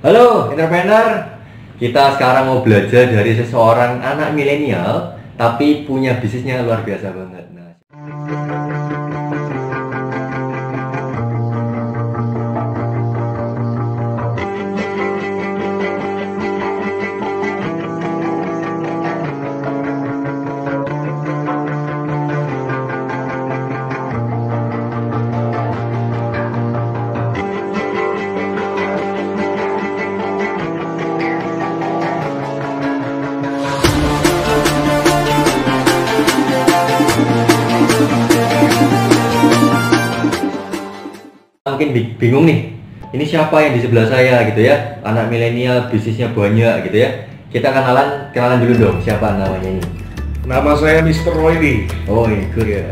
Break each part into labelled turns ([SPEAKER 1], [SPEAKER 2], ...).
[SPEAKER 1] Halo entrepreneur, kita sekarang mau belajar dari seseorang anak milenial tapi punya bisnisnya luar biasa banget. Nah, mungkin bingung nih, ini siapa yang di sebelah saya gitu ya, anak milenial bisnisnya banyak gitu ya. Kita kenalan dulu dong, siapa namanya ini?
[SPEAKER 2] Nama saya Mr. Roy.
[SPEAKER 1] Oh ini good ya.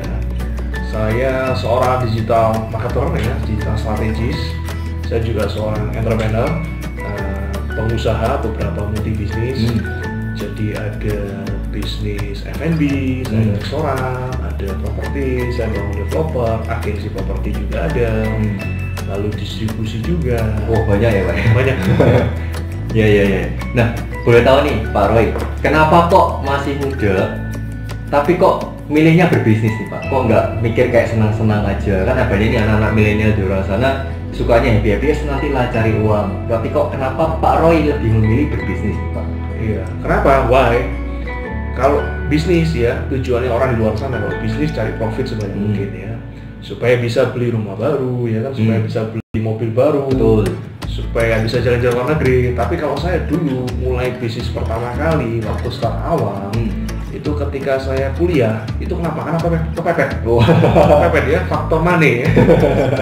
[SPEAKER 2] Saya seorang digital marketer ya, digital strategis. Saya juga seorang entrepreneur, pengusaha beberapa multi bisnis. Jadi ada bisnis F&B, saya ada restoran, ada properti, saya bangun developer, agensi properti juga ada, lalu distribusi juga.
[SPEAKER 1] Oh banyak ya Pak?
[SPEAKER 2] Banyak.
[SPEAKER 1] Ya. Nah boleh tahu nih Pak Roy, kenapa kok masih muda tapi kok milihnya berbisnis nih Pak? Kok nggak mikir kayak senang-senang aja? Kan ada nih anak-anak milenial di luar sana sukanya happy-happy nanti lah cari uang. Tapi kok kenapa Pak Roy lebih memilih berbisnis nih Pak?
[SPEAKER 2] Iya, kenapa? Why? Kalau bisnis ya, tujuannya orang di luar sana kalau bisnis cari profit sebanyak mungkin ya, supaya bisa beli rumah baru ya kan, supaya bisa beli mobil baru,
[SPEAKER 1] betul,
[SPEAKER 2] supaya bisa jalan-jalan luar negeri. Tapi kalau saya dulu mulai bisnis pertama kali waktu start awal, itu ketika saya kuliah, itu kenapa kepepet? Kepepet ya, faktor money ya,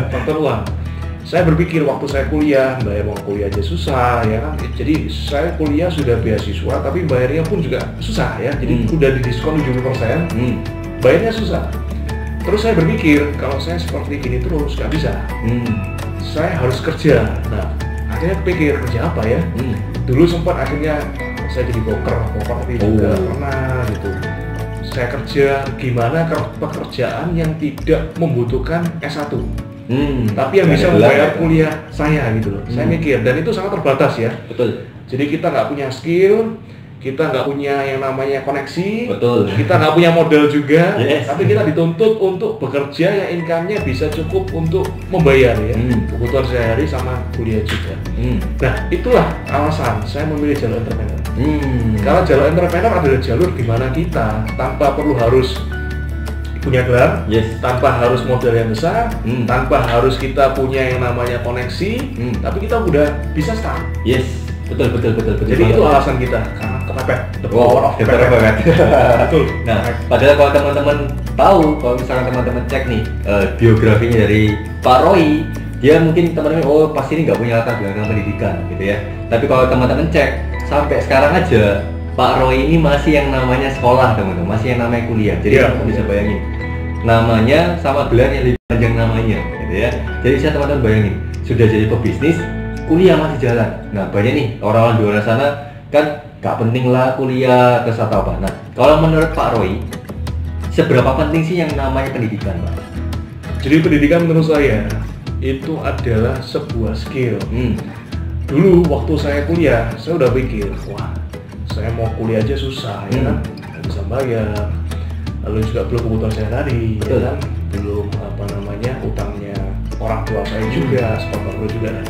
[SPEAKER 2] faktor uang. Saya berpikir waktu saya kuliah, bayar uang kuliah aja susah ya kan. Jadi saya kuliah sudah beasiswa tapi bayarnya pun juga susah ya. Jadi udah didiskon 70%, bayarnya susah. Terus saya berpikir kalau saya seperti gini terus nggak bisa. Saya harus kerja. Nah, akhirnya pikir kerja apa ya? Dulu sempat akhirnya saya jadi broker tapi juga pernah gitu. Saya kerja gimana pekerjaan yang tidak membutuhkan S1. Tapi yang bisa membayar kuliah saya gitu loh. Saya mikir, dan itu sangat terbatas ya.
[SPEAKER 1] Betul.
[SPEAKER 2] Jadi kita nggak punya skill, kita nggak punya yang namanya koneksi,
[SPEAKER 1] betul,
[SPEAKER 2] kita nggak punya modal juga,
[SPEAKER 1] yes.
[SPEAKER 2] Tapi kita dituntut untuk bekerja yang income-nya bisa cukup untuk membayar ya kebutuhan sehari-hari sama kuliah juga. Nah itulah alasan saya memilih jalur entrepreneur. Karena jalur entrepreneur adalah jalur di mana kita tanpa perlu harus punya gelar, tanpa harus modal yang besar, tanpa harus kita punya yang namanya koneksi, tapi kita udah bisa start.
[SPEAKER 1] Betul.
[SPEAKER 2] Jadi itu alasan kita, karena kepepet. The power of kepepet. Betul.
[SPEAKER 1] Nah, padahal kalau teman-teman tahu, kalau misalkan teman-teman cek nih biografinya dari Pak Roy, dia mungkin teman-teman pasti ini nggak punya latar belakang pendidikan gitu ya. Tapi kalau teman-teman cek sampai sekarang aja Pak Roy ini masih yang namanya sekolah teman-teman, masih yang namanya kuliah. Jadi teman-teman bisa bayangin namanya sama gelar yang lebih panjang namanya gitu ya. Jadi saya teman-teman bayangin sudah jadi pebisnis, kuliah masih jalan. Nah banyak nih orang-orang di luar sana kan gak penting lah kuliah terus atau apa. Nah kalau menurut Pak Roy seberapa penting sih yang namanya pendidikan Pak?
[SPEAKER 2] Jadi pendidikan menurut saya itu adalah sebuah skill. Dulu waktu saya kuliah saya udah pikir, wah saya mau kuliah aja susah ya kan, nggak bisa bayar. Lalu juga belum kebutuhan sehari-hari, ya kan? Belum utangnya orang tua saya juga, sponsor juga.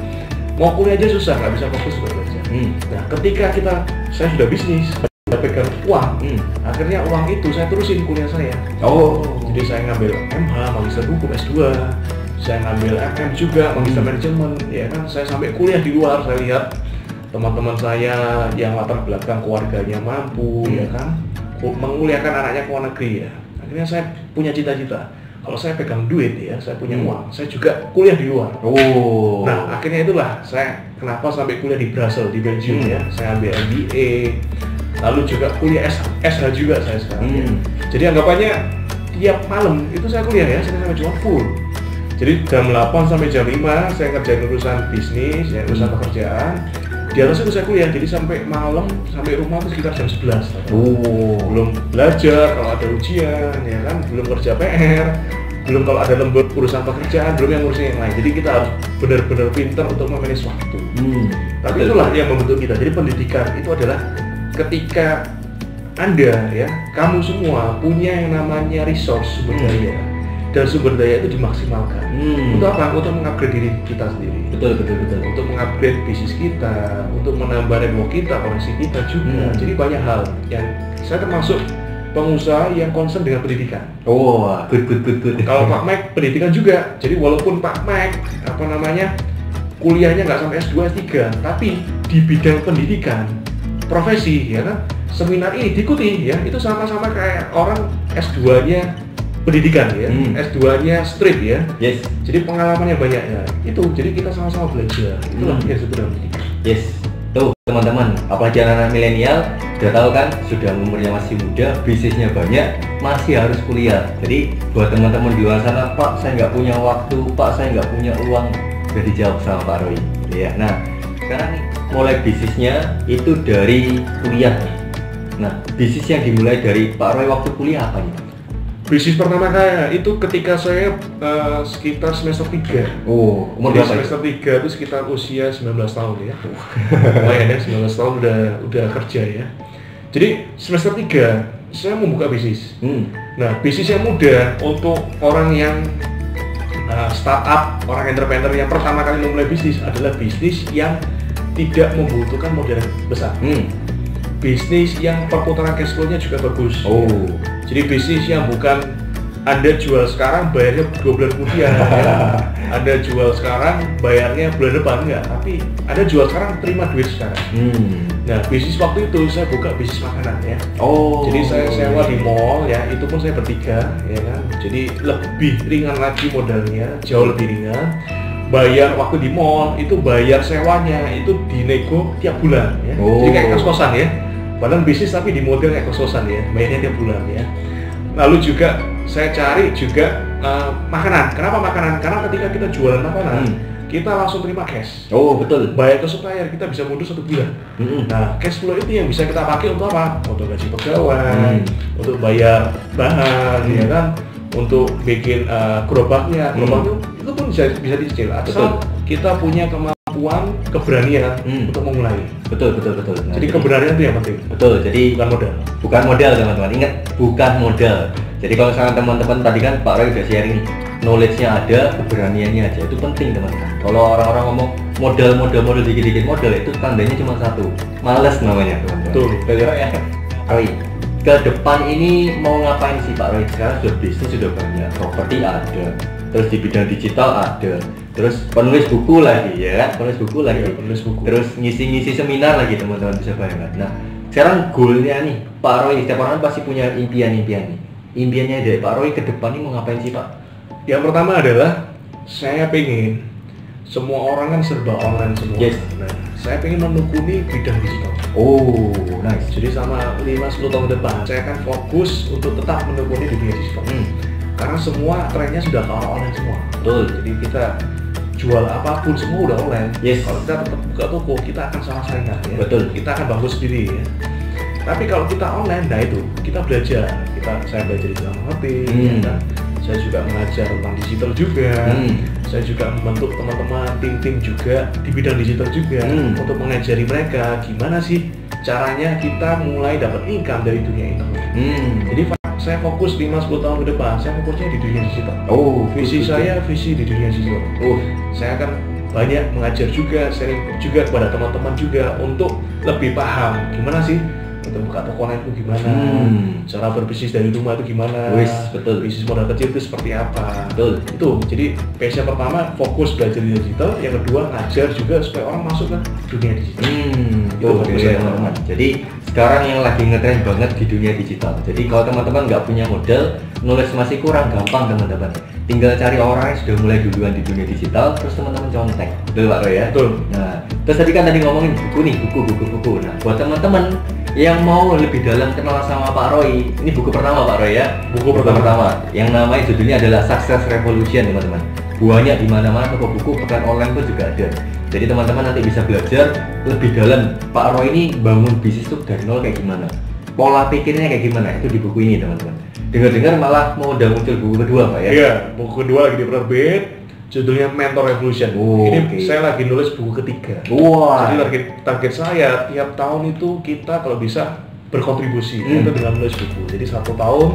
[SPEAKER 2] Mau kuliah aja susah, nggak bisa fokus bekerja. Nah, ketika saya sudah bisnis, sudah pegang uang, akhirnya uang itu saya terusin kuliah saya. Jadi saya ngambil MH, magister hukum S2, saya ngambil FM juga, magister manajemen, ya kan? Saya sampai kuliah di luar, saya lihat teman-teman saya yang latar belakang keluarganya mampu, ya kan? Menguliakan anaknya ke luar negeri ya. Akhirnya saya punya cita-cita. Kalau saya pegang duit ya, saya punya uang, saya juga kuliah di luar. Nah, akhirnya itulah saya kenapa sampai kuliah di Brussels, di Belgium ya. Saya ambil MBA, lalu juga kuliah SH juga saya sekarang ya. Jadi anggapannya tiap malam itu saya kuliah ya, saya sampai Jumat full. Jadi jam 8 sampai jam 5 saya kerjain urusan bisnis, ya, urusan pekerjaan. Di atas itu saya kuliah, jadi sampai malam, sampai rumah itu sekitar jam 11. Belum belajar kalau ada ujian, ya kan, belum kerja PR, belum kalau ada lembur urusan pekerjaan, belum yang ngurusin yang lain. Jadi kita harus benar-benar pintar untuk memanage waktu. Tapi itulah yang membentuk kita. Jadi pendidikan itu adalah ketika Anda ya, kamu semua punya yang namanya resource sumber daya, dan sumber daya itu dimaksimalkan. Untuk apa? Untuk mengupgrade diri kita sendiri.
[SPEAKER 1] Betul.
[SPEAKER 2] Untuk mengupgrade bisnis kita, untuk menambah network kita, koneksi kita juga. Jadi banyak hal yang saya termasuk pengusaha yang concern dengan pendidikan.
[SPEAKER 1] Oh, good.
[SPEAKER 2] Kalau Pak Mike pendidikan juga. Jadi walaupun Pak Mike kuliahnya nggak sampai S2, S3, tapi di bidang pendidikan, profesi ya kan, seminar ini diikuti ya, itu sama-sama kayak orang S2-nya pendidikan ya, S2-nya strip ya.
[SPEAKER 1] Yes.
[SPEAKER 2] Jadi pengalamannya banyak ya. Itu jadi kita sama-sama belajar. Itulah yang disebut dengan pendidikan.
[SPEAKER 1] Yes. Tuh teman-teman, apalagi anak-anak milenial udah tahu kan, sudah umurnya masih muda, bisnisnya banyak, masih harus kuliah. Jadi buat teman-teman di luar sana, Pak saya nggak punya waktu, Pak saya nggak punya uang, udah dijawab sama Pak Roy. Ya. Nah sekarang nih mulai bisnisnya itu dari kuliah nih. Nah bisnis yang dimulai dari Pak Roy waktu kuliah apa nih?
[SPEAKER 2] Bisnis pertama saya itu ketika saya sekitar semester 3.
[SPEAKER 1] Oh, umur berapa?
[SPEAKER 2] Semester 3 itu sekitar usia 19 tahun ya. Lumayan ya, 19 tahun udah kerja ya. Jadi semester 3 saya membuka bisnis. Nah, bisnis yang mudah untuk orang yang startup, orang entrepreneur yang pertama kali memulai bisnis adalah bisnis yang tidak membutuhkan modal besar. Bisnis yang perputaran cash flow-nya juga bagus. Jadi bisnis yang bukan Anda jual sekarang bayarnya 2 bulan kemudian ya. Anda jual sekarang bayarnya bulan depan, enggak, tapi Anda jual sekarang terima duit sekarang. Nah bisnis waktu itu saya buka bisnis makanan ya. Jadi saya sewa di mall ya, itu pun saya bertiga ya kan. Jadi lebih ringan lagi modalnya, jauh lebih ringan. Bayar waktu di mall itu bayar sewanya itu dinego tiap bulan ya. Jadi kayak kos-kosan ya. Padahal bisnis tapi di model kayak kos-kosan ya, bayarnya tiap bulan ya. Lalu juga saya cari juga makanan. Kenapa makanan? Karena ketika kita jualan makanan, kita langsung terima cash.
[SPEAKER 1] Betul.
[SPEAKER 2] Bayar ke supplier, kita bisa mundur 1 bulan. Nah, cash flow itu yang bisa kita pakai untuk apa? Untuk gaji pegawai, untuk bayar bahan, ya kan? Untuk bikin gerobaknya, itu pun bisa dicicil. Asal kita punya kemampuan, keberanian untuk memulai.
[SPEAKER 1] Betul. Nah,
[SPEAKER 2] jadi keberanian itu yang penting.
[SPEAKER 1] Betul. Jadi bukan modal teman-teman. Ingat, bukan modal. Jadi kalau misalkan teman-teman tadi kan Pak Roy udah sharing nih, knowledge-nya ada, keberaniannya aja. Itu penting teman-teman. Kalau orang-orang ngomong modal dikit-dikit modal, itu tandanya cuma satu, malas namanya teman-teman.
[SPEAKER 2] Betul.
[SPEAKER 1] Ya. Roy, ke depan ini mau ngapain sih Pak Roy? Sekarang sudah bisnis sudah banyak, properti ada, terus di bidang digital ada, terus penulis buku lagi ya kan, terus ngisi seminar lagi teman-teman bisa bayangkan. Nah sekarang goalnya nih Pak Roy, setiap orang pasti punya impian nih. Impiannya dari Pak Roy ke depan ini mau ngapain sih Pak?
[SPEAKER 2] Yang pertama adalah saya pengen semua orang kan serba online semua.
[SPEAKER 1] Yes.
[SPEAKER 2] Nah, saya pengen menekuni bidang digital.
[SPEAKER 1] Nice.
[SPEAKER 2] Jadi sama 5-10 tahun depan saya akan fokus untuk tetap menekuni di dunia digital. Karena semua trennya sudah ke arah online semua.
[SPEAKER 1] Betul.
[SPEAKER 2] Jadi kita jual apapun semua udah online.
[SPEAKER 1] Yes.
[SPEAKER 2] Kalau kita tetap buka toko, kita akan salah saingan ya.
[SPEAKER 1] Betul.
[SPEAKER 2] Kita akan bangun sendiri ya. Tapi kalau kita online, nah itu kita belajar. Saya belajar digital marketing, ya kan? Saya juga mengajar tentang digital juga. Saya juga membentuk teman-teman tim juga di bidang digital juga untuk mengajari mereka gimana sih caranya kita mulai dapat income dari dunia internet. Jadi saya fokus 5-10 tahun ke depan, saya fokusnya di dunia digital. Visi di dunia digital. Saya akan banyak mengajar juga, sharing juga kepada teman-teman juga untuk lebih paham gimana sih untuk buka toko online itu gimana, cara berbisnis dari rumah itu gimana,
[SPEAKER 1] betul.
[SPEAKER 2] Bisnis modal kecil itu seperti apa.
[SPEAKER 1] Betul.
[SPEAKER 2] Itu jadi passion pertama fokus belajar di digital, yang kedua ngajar juga supaya orang masuk ke dunia digital.
[SPEAKER 1] Teman-teman. Jadi sekarang yang lagi ngetren banget di dunia digital. Jadi kalau teman-teman nggak punya modal, knowledge masih kurang, gampang teman-teman. Tinggal cari orang yang sudah mulai duluan di dunia digital, terus teman-teman contek. Betul Pak Roy ya?
[SPEAKER 2] Betul.
[SPEAKER 1] Nah, terus tadi kan ngomongin buku. Nah, buat teman-teman yang mau lebih dalam kenal sama Pak Roy, ini buku pertama Pak Roy ya? Buku pertama. Yang namanya judulnya adalah Success Revolution teman-teman. Buahnya di mana-mana, toko buku, pekan online pun juga ada. Jadi teman-teman nanti bisa belajar lebih dalam Pak Roy ini bangun bisnis tuh dari nol kayak gimana, pola pikirnya kayak gimana, itu di buku ini teman-teman. Dengar-dengar malah mau udah muncul buku kedua Pak ya?
[SPEAKER 2] Iya, buku kedua lagi diterbit, Judulnya Mentor Revolution. Ini saya lagi nulis buku ketiga. Jadi target saya tiap tahun itu kita kalau bisa berkontribusi itu dengan nulis buku. Jadi 1 tahun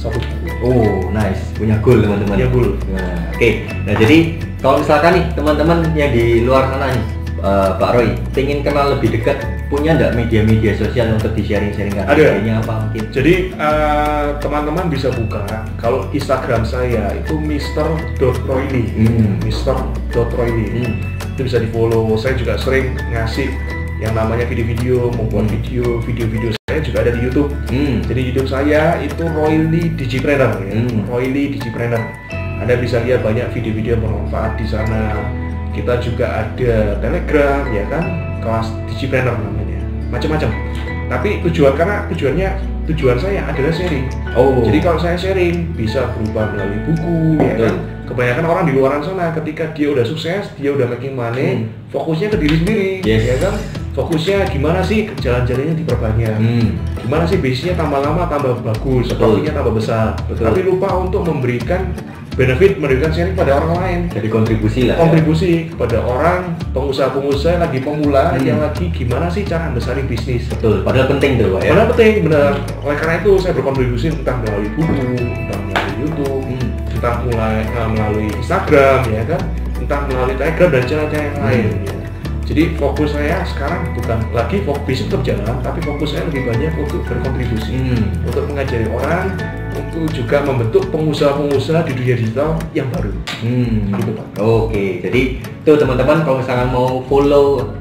[SPEAKER 2] 1 buku.
[SPEAKER 1] Nice. Punya goal teman-teman.
[SPEAKER 2] Punya goal.
[SPEAKER 1] Nah, jadi kalau misalkan nih teman-teman yang di luar sana nih, Pak Roy, pengen kenal lebih dekat, punya nggak media-media sosial untuk di-sharing-sharingkan?
[SPEAKER 2] Ada.
[SPEAKER 1] Apa mungkin?
[SPEAKER 2] Jadi teman-teman bisa buka. Kalau Instagram saya itu Mr.Royli. Mr.Royli. Itu bisa di-follow. Saya juga sering ngasih yang namanya video-video, membuat video-video saya juga ada di YouTube. Jadi YouTube saya itu Royli Digipreneur ya. Royli Digipreneur. Anda bisa lihat banyak video-video yang bermanfaat di sana. Kita juga ada Telegram ya kan, kelas Digipreneur namanya. Macam-macam. Tapi tujuan saya adalah sharing. Jadi kalau saya sharing bisa berubah melalui buku ya kan. Kebanyakan orang di luar sana ketika dia udah sukses, dia udah making money, fokusnya ke diri sendiri, ya kan? Fokusnya gimana sih jalan-jalannya diperbanyak, gimana sih bisnisnya tambah lama tambah bagus, profitnya tambah besar, tapi lupa untuk memberikan memberikan sharing pada orang lain.
[SPEAKER 1] Jadi kontribusi lah.
[SPEAKER 2] Kontribusi kepada orang pengusaha-pengusaha lagi pemula yang lagi gimana sih cara besarin bisnis.
[SPEAKER 1] Padahal penting tuh, Pak ya.
[SPEAKER 2] Padahal penting, benar. Oleh karena itu saya berkontribusi entah melalui buku, entah melalui YouTube, entah melalui Instagram ya kan, entah melalui Telegram dan cara-cara yang lain. Ya. Jadi fokus saya sekarang bukan lagi bisnis tetap jalan, tapi fokus saya lebih banyak untuk berkontribusi, untuk mengajari orang, untuk juga membentuk pengusaha-pengusaha di dunia digital yang baru.
[SPEAKER 1] Gitu, Pak. Jadi tuh teman-teman kalau misalkan mau follow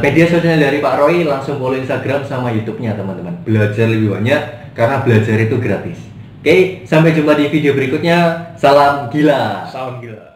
[SPEAKER 1] media sosial dari Pak Roy, langsung follow Instagram sama YouTube-nya teman-teman. Belajar lebih banyak karena belajar itu gratis. Sampai jumpa di video berikutnya. Salam gila.
[SPEAKER 2] Salam gila.